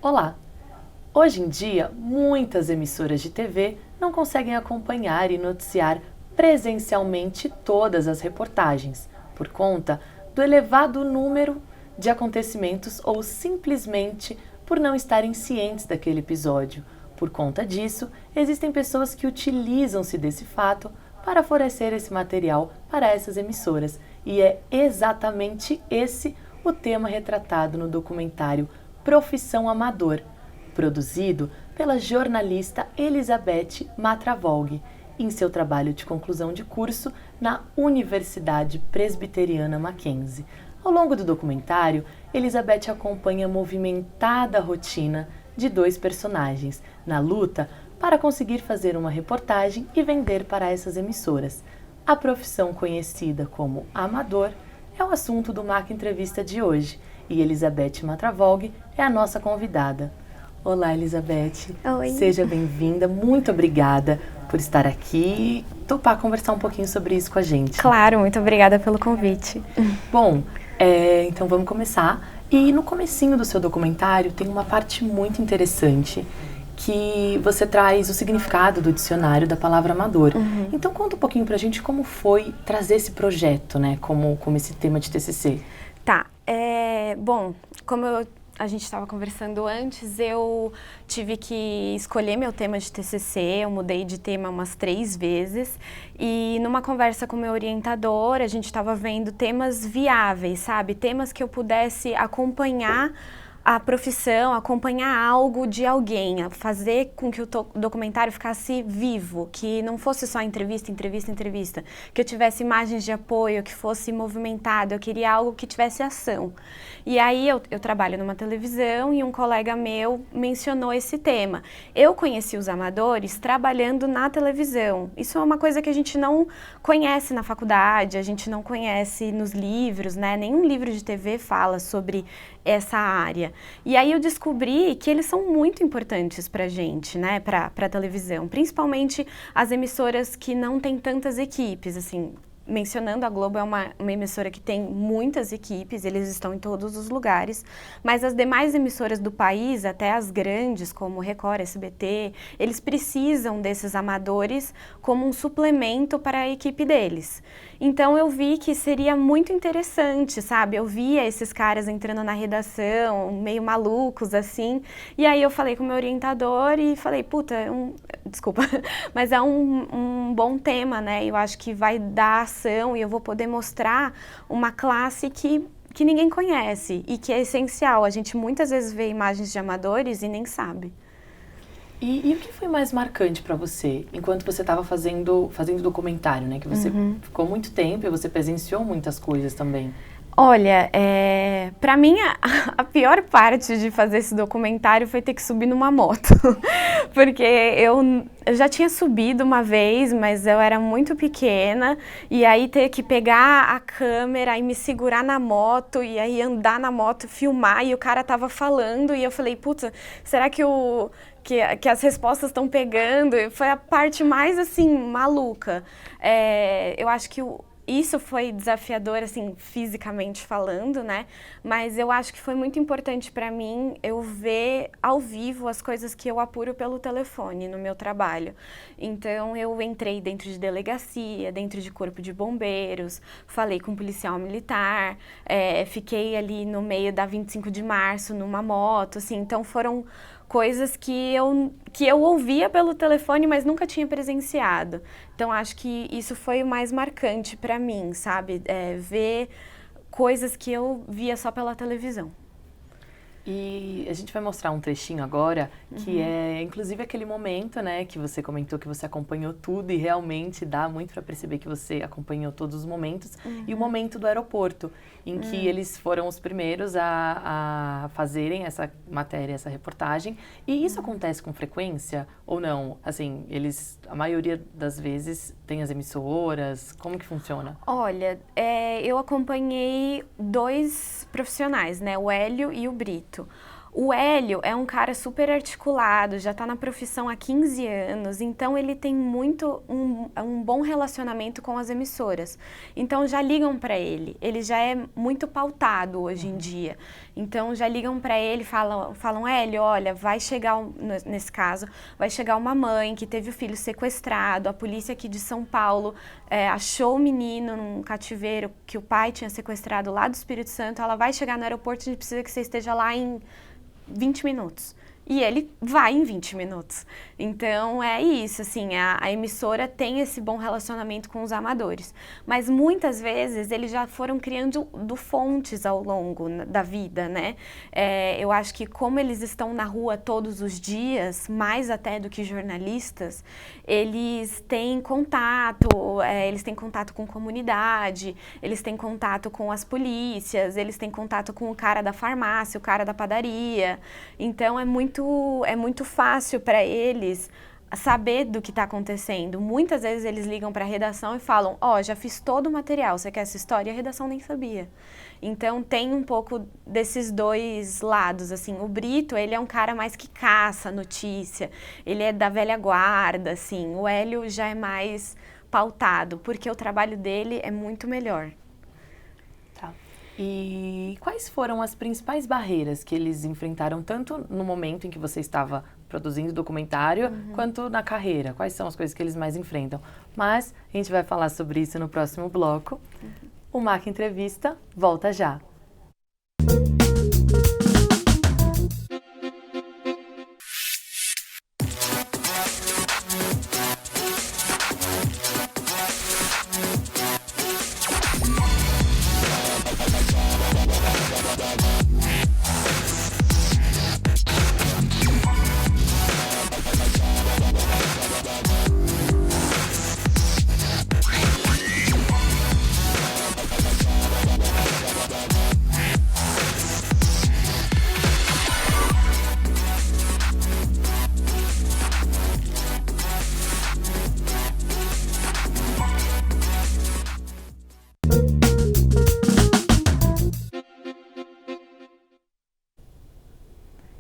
Olá! Hoje em dia, muitas emissoras de TV não conseguem acompanhar e noticiar presencialmente todas as reportagens, por conta do elevado número de acontecimentos ou simplesmente por não estarem cientes daquele episódio. Por conta disso, existem pessoas que utilizam-se desse fato para fornecer esse material para essas emissoras, e é exatamente esse o tema retratado no documentário Profissão Amador, produzido pela jornalista Elizabeth Matravogg, em seu trabalho de conclusão de curso na Universidade Presbiteriana Mackenzie. Ao longo do documentário, Elizabeth acompanha a movimentada rotina de dois personagens na luta para conseguir fazer uma reportagem e vender para essas emissoras. A profissão conhecida como amador é o assunto do MAC Entrevista de hoje, e Elizabeth Matravogg é a nossa convidada. Olá, Elizabeth. Oi. Seja bem-vinda. Muito obrigada por estar aqui e topar conversar um pouquinho sobre isso com a gente. Claro, muito obrigada pelo convite. Bom, então vamos começar. E no comecinho do seu documentário tem uma parte muito interessante que você traz o significado do dicionário da palavra amador. Então conta um pouquinho pra gente como foi trazer esse projeto, né, como esse tema de TCC. Tá, bom, como a gente estava conversando antes, eu tive que escolher meu tema de TCC, eu mudei de tema umas 3 vezes, e numa conversa com meu orientador, a gente estava vendo temas viáveis, sabe? Temas que eu pudesse acompanhar a profissão, acompanhar algo de alguém, fazer com que o documentário ficasse vivo, que não fosse só entrevista, que eu tivesse imagens de apoio, que fosse movimentado, eu queria algo que tivesse ação. E aí eu trabalho numa televisão e um colega meu mencionou esse tema. Eu conheci os amadores trabalhando na televisão. Isso é uma coisa que a gente não conhece na faculdade, a gente não conhece nos livros, né? Nenhum livro de TV fala sobre essa área. E aí eu descobri que eles são muito importantes pra gente, né, pra televisão, principalmente as emissoras que não têm tantas equipes, assim, mencionando, a Globo é uma emissora que tem muitas equipes, eles estão em todos os lugares, mas as demais emissoras do país, até as grandes, como Record, SBT, eles precisam desses amadores como um suplemento para a equipe deles. Então eu vi que seria muito interessante, sabe? Eu via esses caras entrando na redação, meio malucos, assim, e aí eu falei com o meu orientador e falei, puta, desculpa, mas é um bom tema, né? Eu acho que vai dar ação e eu vou poder mostrar uma classe que ninguém conhece e que é essencial. A gente muitas vezes vê imagens de amadores e nem sabe. E o que foi mais marcante para você, enquanto você estava fazendo documentário, né? Que você ficou muito tempo e você presenciou muitas coisas também. Olha, pra mim a pior parte de fazer esse documentário foi ter que subir numa moto. Porque eu já tinha subido uma vez, mas eu era muito pequena. E aí ter que pegar a câmera e me segurar na moto, e aí andar na moto, filmar, e o cara tava falando, e eu falei, puta, será que as respostas estão pegando? Foi a parte mais, assim, maluca. Eu acho que isso foi desafiador, assim, fisicamente falando, né? Mas eu acho que foi muito importante para mim eu ver ao vivo as coisas que eu apuro pelo telefone no meu trabalho. Então, eu entrei dentro de delegacia, dentro de corpo de bombeiros, falei com um policial militar, fiquei ali no meio da 25 de março numa moto, assim. Então, foram coisas que eu ouvia pelo telefone, mas nunca tinha presenciado. Então, acho que isso foi o mais marcante para mim, sabe? Ver coisas que eu via só pela televisão. E a gente vai mostrar um trechinho agora, que é inclusive aquele momento, né, que você comentou que você acompanhou tudo e realmente dá muito para perceber que você acompanhou todos os momentos. E o momento do aeroporto, em que eles foram os primeiros a fazerem essa matéria, essa reportagem. E isso acontece com frequência ou não? Assim, a maioria das vezes tem as emissoras, como que funciona? Olha, eu acompanhei 2 profissionais, né, o Hélio e o Brito. O Hélio é um cara super articulado, já está na profissão há 15 anos, então ele tem um bom relacionamento com as emissoras. Então já ligam para ele já é muito pautado hoje em dia. Então já ligam para ele e falam, Hélio, olha, vai chegar, nesse caso, vai chegar uma mãe que teve o filho sequestrado, a polícia aqui de São Paulo achou o menino num cativeiro que o pai tinha sequestrado lá do Espírito Santo, ela vai chegar no aeroporto, a gente precisa que você esteja lá em 20 minutos. E ele vai em 20 minutos. Então, é isso, assim, a emissora tem esse bom relacionamento com os amadores. Mas, muitas vezes, eles já foram criando fontes ao longo da vida, né? Eu acho que como eles estão na rua todos os dias, mais até do que jornalistas, eles têm contato com comunidade, eles têm contato com as polícias, eles têm contato com o cara da farmácia, o cara da padaria. Então, é muito fácil para eles saber do que está acontecendo. Muitas vezes eles ligam para a redação e falam, já fiz todo o material, você quer essa história? E a redação nem sabia. Então tem um pouco desses dois lados, assim. O Brito, ele é um cara mais que caça notícia, ele é da velha guarda, assim. O Hélio já é mais pautado, porque o trabalho dele é muito melhor. E quais foram as principais barreiras que eles enfrentaram, tanto no momento em que você estava produzindo o documentário, quanto na carreira? Quais são as coisas que eles mais enfrentam? Mas a gente vai falar sobre isso no próximo bloco. O MAC Entrevista volta já.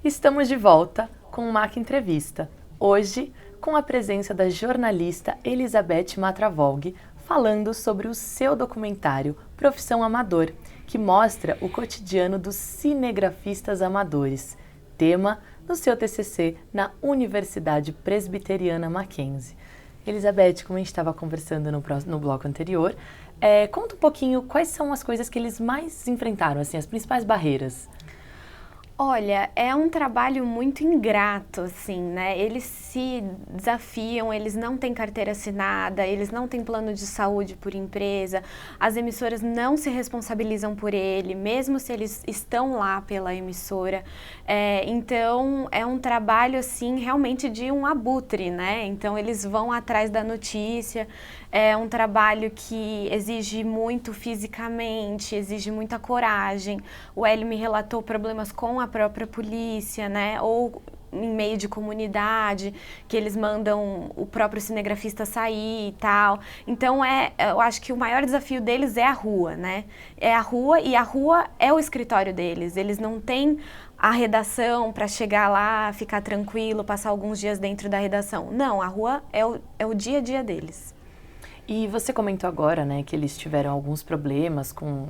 Estamos de volta com o MAC Entrevista. Hoje, com a presença da jornalista Elizabeth Matravolg, falando sobre o seu documentário Profissão Amador, que mostra o cotidiano dos cinegrafistas amadores, tema do seu TCC na Universidade Presbiteriana Mackenzie. Elizabeth, como a gente estava conversando no bloco anterior, conta um pouquinho quais são as coisas que eles mais enfrentaram, assim, as principais barreiras. Olha, é um trabalho muito ingrato, assim, né? Eles se desafiam, eles não têm carteira assinada, eles não têm plano de saúde por empresa, as emissoras não se responsabilizam por ele, mesmo se eles estão lá pela emissora. Então, é um trabalho, assim, realmente de um abutre, né? Então, eles vão atrás da notícia, é um trabalho que exige muito fisicamente, exige muita coragem. O Hélio me relatou problemas com a própria polícia, né? Ou em meio de comunidade, que eles mandam o próprio cinegrafista sair e tal. Então, eu acho que o maior desafio deles é a rua, né? É a rua, e a rua é o escritório deles. Eles não têm a redação para chegar lá, ficar tranquilo, passar alguns dias dentro da redação. Não, a rua é o dia a dia deles. E você comentou agora, né, que eles tiveram alguns problemas com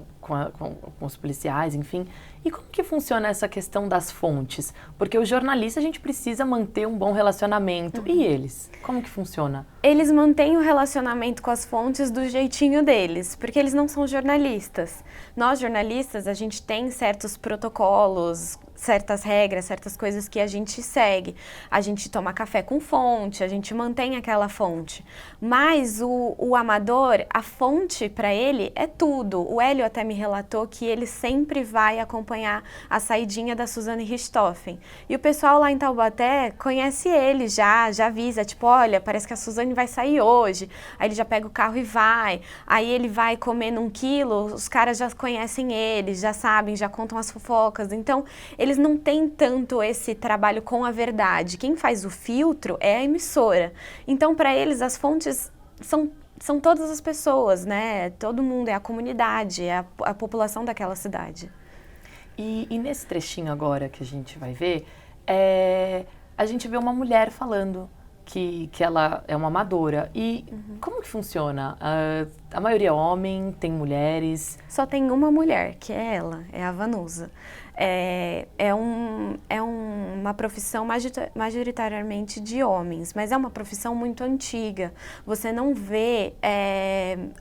os policiais, enfim. E como que funciona essa questão das fontes? Porque o jornalista, a gente precisa manter um bom relacionamento. E eles? Como que funciona? Eles mantêm o relacionamento com as fontes do jeitinho deles, porque eles não são jornalistas. Nós, jornalistas, a gente tem certos protocolos, certas regras, certas coisas que a gente segue. A gente toma café com fonte, a gente mantém aquela fonte. Mas o amador, a fonte para ele é tudo. O Hélio até me relatou que ele sempre vai acompanhar a saidinha da Suzane Richthofen. E o pessoal lá em Taubaté conhece ele já avisa, tipo, olha, parece que a Suzane vai sair hoje. Aí ele já pega o carro e vai. Aí ele vai comendo 1 quilo, os caras já conhecem ele, já sabem, já contam as fofocas. Então, eles não têm tanto esse trabalho com a verdade. Quem faz o filtro é a emissora. Então, para eles, as fontes são todas as pessoas, né? Todo mundo, é a comunidade, é a população daquela cidade. E nesse trechinho agora que a gente vai ver, a gente vê uma mulher falando que ela é uma amadora. E como que funciona? A maioria é homem, tem mulheres? Só tem uma mulher, que é ela, é a Vanusa. Uma profissão majoritariamente de homens, mas é uma profissão muito antiga. Você não vê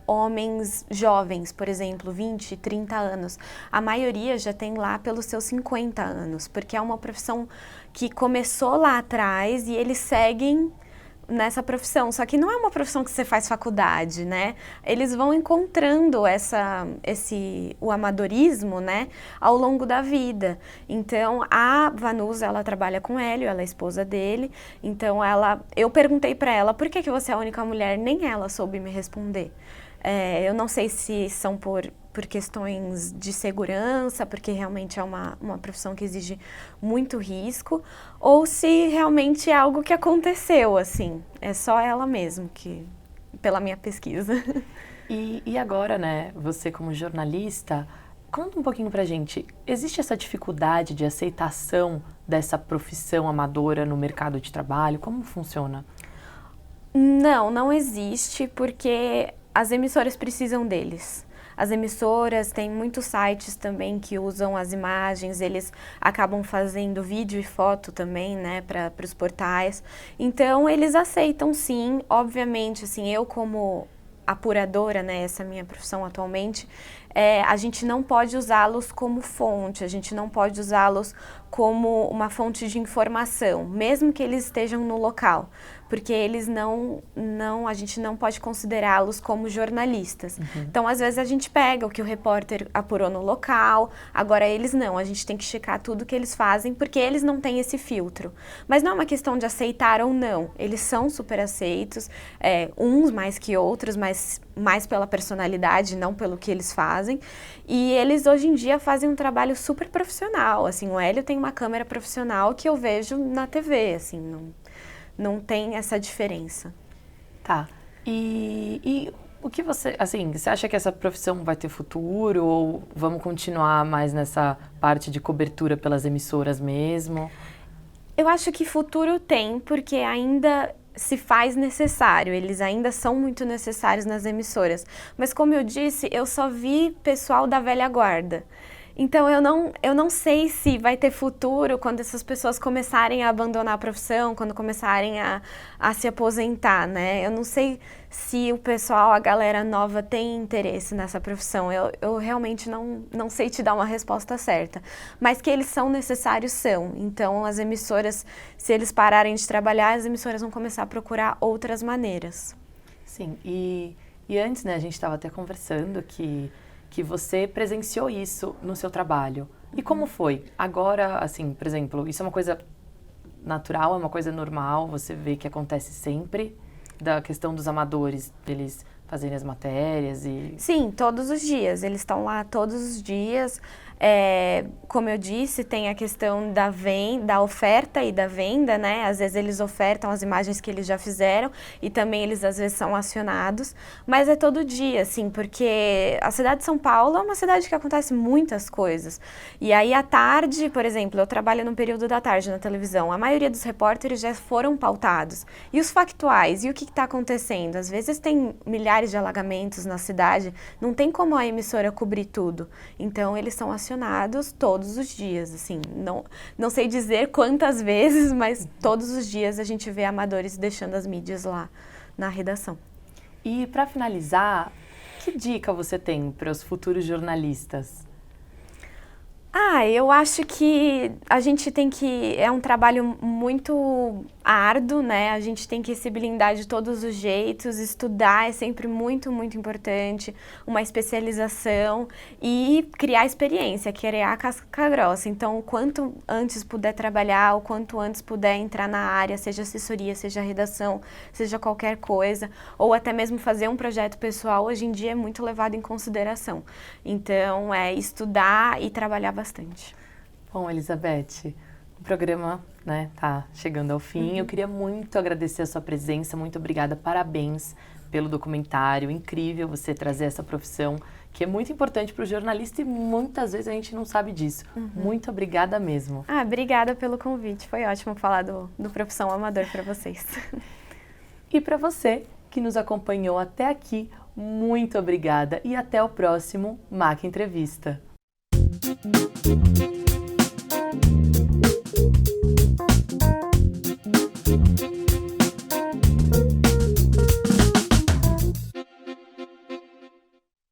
homens jovens, por exemplo, 20, 30 anos. A maioria já tem lá pelos seus 50 anos, porque é uma profissão que começou lá atrás e eles seguem nessa profissão, só que não é uma profissão que você faz faculdade, né? Eles vão encontrando o amadorismo, né, ao longo da vida. Então, a Vanusa, ela trabalha com Hélio, ela é esposa dele, então eu perguntei para ela, por que você é a única mulher? Nem ela soube me responder. Eu não sei se são por questões de segurança, porque realmente é uma profissão que exige muito risco, ou se realmente é algo que aconteceu, assim. É só ela mesmo, pela minha pesquisa. E agora, né, você como jornalista, conta um pouquinho pra gente, existe essa dificuldade de aceitação dessa profissão amadora no mercado de trabalho? Como funciona? Não existe, porque as emissoras precisam deles. As emissoras, tem muitos sites também que usam as imagens, eles acabam fazendo vídeo e foto também, né, para os portais. Então, eles aceitam sim, obviamente, assim, eu como apuradora, né, essa é a minha profissão atualmente, a gente não pode usá-los como fonte, a gente não pode usá-los como uma fonte de informação, mesmo que eles estejam no local, porque eles a gente não pode considerá-los como jornalistas. Então, às vezes, a gente pega o que o repórter apurou no local, agora eles não, a gente tem que checar tudo que eles fazem, porque eles não têm esse filtro. Mas não é uma questão de aceitar ou não, eles são super aceitos, uns mais que outros, mas mais pela personalidade, não pelo que eles fazem. E eles, hoje em dia, fazem um trabalho super profissional, assim, o Hélio tem uma câmera profissional que eu vejo na TV, assim, não tem essa diferença. Tá. E o que você acha que essa profissão vai ter futuro ou vamos continuar mais nessa parte de cobertura pelas emissoras mesmo? Eu acho que futuro tem, porque ainda se faz necessário, eles ainda são muito necessários nas emissoras. Mas como eu disse, eu só vi pessoal da velha guarda. Então, eu não sei se vai ter futuro quando essas pessoas começarem a abandonar a profissão, quando começarem a se aposentar, né? Eu não sei se o pessoal, a galera nova, tem interesse nessa profissão. Eu realmente não sei te dar uma resposta certa. Mas que eles são necessários, são. Então, as emissoras, se eles pararem de trabalhar, as emissoras vão começar a procurar outras maneiras. Sim, e antes, né, a gente estava até conversando que você presenciou isso no seu trabalho. E como foi? Agora, assim, por exemplo, isso é uma coisa natural, é uma coisa normal, você vê que acontece sempre, da questão dos amadores, eles fazerem as matérias e... Sim, todos os dias, eles estão lá todos os dias. Como eu disse, tem a questão da oferta e da venda, né? Às vezes eles ofertam as imagens que eles já fizeram e também eles às vezes são acionados, mas é todo dia, assim, porque a cidade de São Paulo é uma cidade que acontece muitas coisas. E aí à tarde, por exemplo, eu trabalho no período da tarde na televisão, a maioria dos repórteres já foram pautados. E os factuais, e o que está acontecendo? Às vezes tem milhares de alagamentos na cidade, não tem como a emissora cobrir tudo. Então eles são acionados todos os dias, assim, não sei dizer quantas vezes, mas todos os dias a gente vê amadores deixando as mídias lá na redação. E para finalizar, que dica você tem para os futuros jornalistas? Eu acho que a gente tem que... É um trabalho muito árduo, né? A gente tem que se blindar de todos os jeitos, estudar é sempre muito, muito importante, uma especialização e criar experiência, criar casca grossa. Então, o quanto antes puder trabalhar, o quanto antes puder entrar na área, seja assessoria, seja redação, seja qualquer coisa, ou até mesmo fazer um projeto pessoal, hoje em dia é muito levado em consideração. Então, é estudar e trabalhar bastante. Bom, Elizabeth, O programa, né, tá chegando ao fim. Eu queria muito agradecer a sua presença, muito obrigada, parabéns pelo documentário, incrível você trazer essa profissão, que é muito importante para o jornalista e muitas vezes a gente não sabe disso. Muito obrigada mesmo. Obrigada pelo convite, foi ótimo falar do Profissão Amador para vocês. E para você que nos acompanhou até aqui, muito obrigada e até o próximo MAC Entrevista.